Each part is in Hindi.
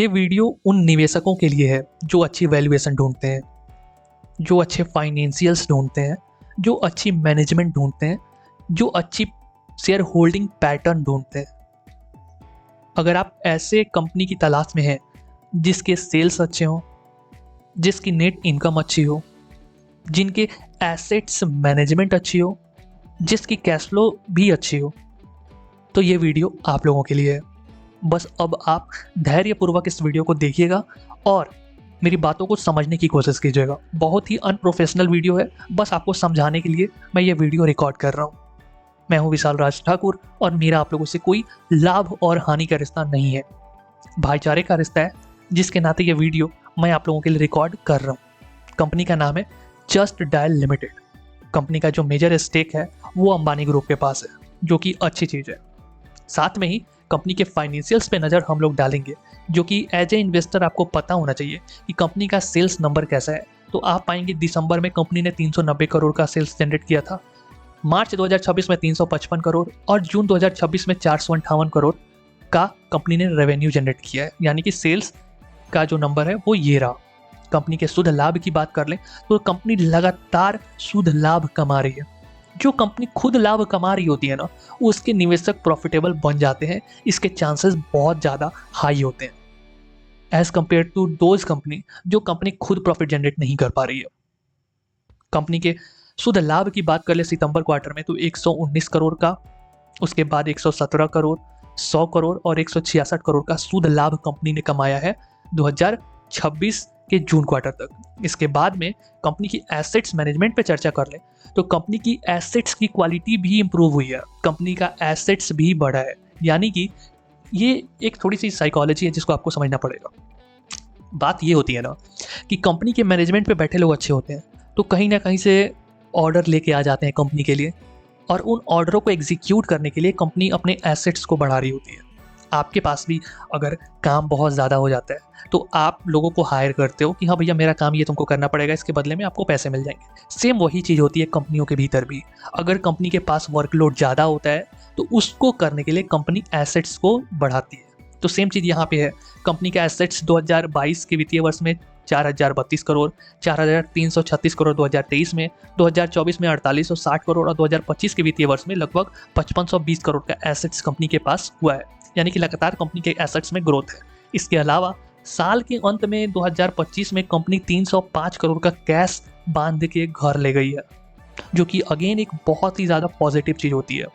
ये वीडियो उन निवेशकों के लिए है जो अच्छी वैल्यूएशन ढूंढते हैं, जो अच्छे फाइनेंशियल्स ढूंढते हैं, जो अच्छी मैनेजमेंट ढूंढते हैं, जो अच्छी शेयर होल्डिंग पैटर्न ढूंढते हैं। अगर आप ऐसे कंपनी की तलाश में हैं जिसके सेल्स अच्छे हों, जिसकी नेट इनकम अच्छी हो, जिनके एसेट्स मैनेजमेंट अच्छी हो, जिसकी कैश फ्लो भी अच्छी हो, तो ये वीडियो आप लोगों के लिए है। बस अब आप धैर्यपूर्वक इस वीडियो को देखिएगा और मेरी बातों को समझने की कोशिश कीजिएगा। बहुत ही अनप्रोफेशनल वीडियो है, बस आपको समझाने के लिए मैं ये वीडियो रिकॉर्ड कर रहा हूँ। मैं हूँ विशाल राज ठाकुर और मेरा आप लोगों से कोई लाभ और हानि का रिश्ता नहीं है, भाईचारे का रिश्ता है, जिसके नाते ये वीडियो मैं आप लोगों के लिए रिकॉर्ड कर रहा हूँ। कंपनी का नाम है जस्ट डायल लिमिटेड। कंपनी का जो मेजर स्टेक है वो अंबानी ग्रुप के पास है, जो कि अच्छी चीज़ है। साथ में ही कंपनी के फाइनेंशियल्स पे नज़र हम लोग डालेंगे, जो कि एज ए इन्वेस्टर आपको पता होना चाहिए कि कंपनी का सेल्स नंबर कैसा है। तो आप पाएंगे दिसंबर में कंपनी ने 390 करोड़ का सेल्स जनरेट किया था, मार्च 2026 में 355 करोड़ और जून 2026 में 458 करोड़ का कंपनी ने रेवेन्यू जनरेट किया है। यानी कि सेल्स का जो नंबर है वो ये रहा। कंपनी के शुद्ध लाभ की बात कर लें तो कंपनी लगातार शुद्ध लाभ कमा रही है। जो कंपनी खुद लाभ कमा रही होती है ना, उसके निवेशक प्रॉफिटेबल बन जाते हैं, इसके चांसेस बहुत ज़्यादा हाई होते हैं as compare to those company जो कंपनी खुद प्रॉफिट जनरेट नहीं कर पा रही है। कंपनी के शुद्ध लाभ की बात कर ले सितंबर क्वार्टर में तो 119 करोड़ का, उसके बाद 117 करोड़, 100 करोड़ और 166 करोड़ का शुद्ध लाभ कंपनी ने कमाया है 2026 के जून क्वार्टर तक। इसके बाद में कंपनी की एसेट्स मैनेजमेंट पे चर्चा कर ले तो कंपनी की एसेट्स की क्वालिटी भी इंप्रूव हुई है, कंपनी का एसेट्स भी बढ़ा है। यानी कि ये एक थोड़ी सी साइकोलॉजी है जिसको आपको समझना पड़ेगा। बात ये होती है ना कि कंपनी के मैनेजमेंट पे बैठे लोग अच्छे होते हैं तो कहीं ना कहीं से ऑर्डर लेके आ जाते हैं कंपनी के लिए, और उन ऑर्डरों को एग्जीक्यूट करने के लिए कंपनी अपने एसेट्स को बढ़ा रही होती है। आपके पास भी अगर काम बहुत ज़्यादा हो जाता है तो आप लोगों को हायर करते हो कि हाँ भैया मेरा काम ये तुमको करना पड़ेगा, इसके बदले में आपको पैसे मिल जाएंगे। सेम वही चीज़ होती है कंपनियों के भीतर भी। अगर कंपनी के पास वर्कलोड ज़्यादा होता है तो उसको करने के लिए कंपनी एसेट्स को बढ़ाती है। तो सेम चीज़ यहाँ पे है। कंपनी के एसेट्स 2022 के वित्तीय वर्ष में 4032 करोड़, 4336 करोड़ 2023 में, 2024 में 4860 करोड़ और 2025 के वित्तीय वर्ष में लगभग 5520 करोड़ का एसेट्स कंपनी के पास हुआ है। यानी कि लगातार कंपनी के एसेट्स में ग्रोथ है। इसके अलावा साल के अंत में 2025 में कंपनी 305 करोड़ का कैश बांध के घर ले गई है, जो कि अगेन एक बहुत ही ज़्यादा पॉजिटिव चीज़ होती है।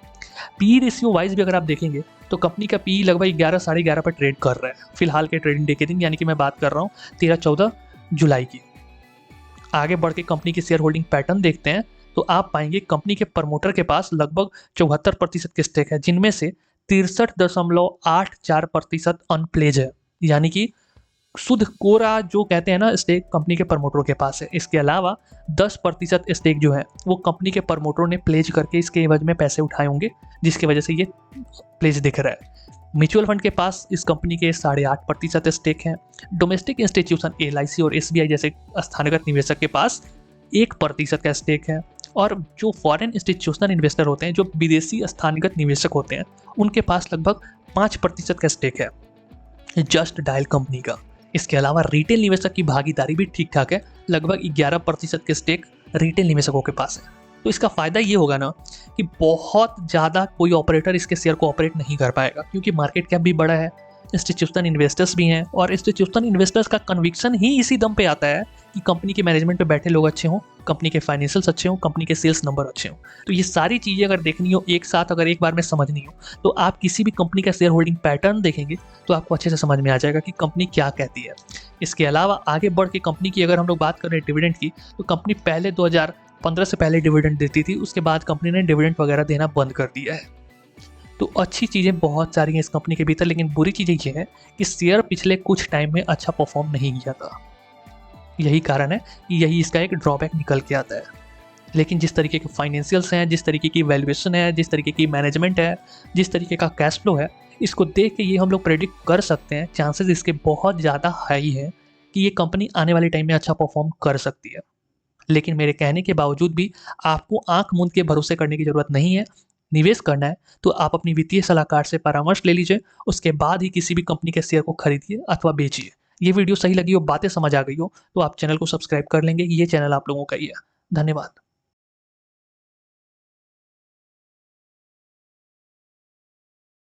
पी रेशियो वाइज भी अगर आप देखेंगे तो कंपनी का पी लगभग 11 साढ़े 11 पर ट्रेड कर रहा है फिलहाल के ट्रेडिंग डे के दिन, यानी कि मैं बात कर रहा हूँ 13-14 जुलाई की। आगे बढ़ के कंपनी की शेयर होल्डिंग पैटर्न देखते हैं तो आप पाएंगे कंपनी के प्रमोटर के पास लगभग 74% के स्टेक है, जिनमें से 63.84% अनप्लेज है। यानी कि शुद्ध कोरा जो कहते हैं ना स्टेक कंपनी के प्रमोटरों के पास है। इसके अलावा 10% स्टेक जो है वो कंपनी के प्रमोटरों ने प्लेज करके इसके एवज में पैसे उठाए होंगे, जिसकी वजह से ये प्लेज दिख रहा है। म्यूचुअल फंड के पास इस कंपनी के 8.5% स्टेक हैं। डोमेस्टिक इंस्टीट्यूशन LIC और SBI जैसे स्थानीय निवेशक के पास 1% का स्टेक है। और जो फॉरेन इंस्टीट्यूशनल इन्वेस्टर होते हैं, जो विदेशी स्थानीयगत निवेशक होते हैं, उनके पास लगभग 5% का स्टेक है जस्ट डायल कंपनी का। इसके अलावा रिटेल निवेशक की भागीदारी भी ठीक ठाक है, लगभग 11% के स्टेक रिटेल निवेशकों के पास है। तो इसका फ़ायदा ये होगा ना कि बहुत ज़्यादा कोई ऑपरेटर इसके शेयर को ऑपरेट नहीं कर पाएगा, क्योंकि मार्केट कैप भी बड़ा है, इंस्टीट्यूशनल इन्वेस्टर्स भी हैं, और इंस्टीट्यूशनल इन्वेस्टर्स का कन्विक्शन ही इसी दम पे आता है कि कंपनी के मैनेजमेंट पे बैठे लोग अच्छे हों, कंपनी के फाइनेंशियल्स अच्छे हों, कंपनी के सेल्स नंबर अच्छे हों। तो ये सारी चीज़ें अगर देखनी हो एक साथ, अगर एक बार में समझनी हो, तो आप किसी भी कंपनी का शेयर होल्डिंग पैटर्न देखेंगे तो आपको अच्छे से समझ में आ जाएगा कि कंपनी क्या कहती है। इसके अलावा आगे बढ़ के कंपनी की अगर हम लोग बात करें डिविडेंड की, तो कंपनी पहले 2015 से पहले डिविडेंड देती थी, उसके बाद कंपनी ने डिविडेंड वगैरह देना बंद कर दिया है। तो अच्छी चीज़ें बहुत सारी हैं इस कंपनी के भीतर, लेकिन बुरी चीज़ ये है कि शेयर पिछले कुछ टाइम में अच्छा परफॉर्म नहीं किया था। यही कारण है कि यही इसका एक ड्रॉबैक निकल के आता है। लेकिन जिस तरीके के फाइनेंशियल्स हैं, जिस तरीके की वैल्यूएशन है, जिस तरीके की मैनेजमेंट है, जिस तरीके का कैश फ्लो है, इसको देख के ये हम लोग प्रेडिक्ट कर सकते हैं, चांसेस इसके बहुत ज़्यादा हाई हैं कि ये कंपनी आने वाले टाइम में अच्छा परफॉर्म कर सकती है। लेकिन मेरे कहने के बावजूद भी आपको आंख मूंद के भरोसे करने की ज़रूरत नहीं है। निवेश करना है तो आप अपनी वित्तीय सलाहकार से परामर्श ले लीजिए, उसके बाद ही किसी भी कंपनी के शेयर को खरीदिए अथवा बेचिए। ये वीडियो सही लगी हो, बातें समझ आ गई हो तो आप चैनल को सब्सक्राइब कर लेंगे, ये चैनल आप लोगों का ही है। धन्यवाद।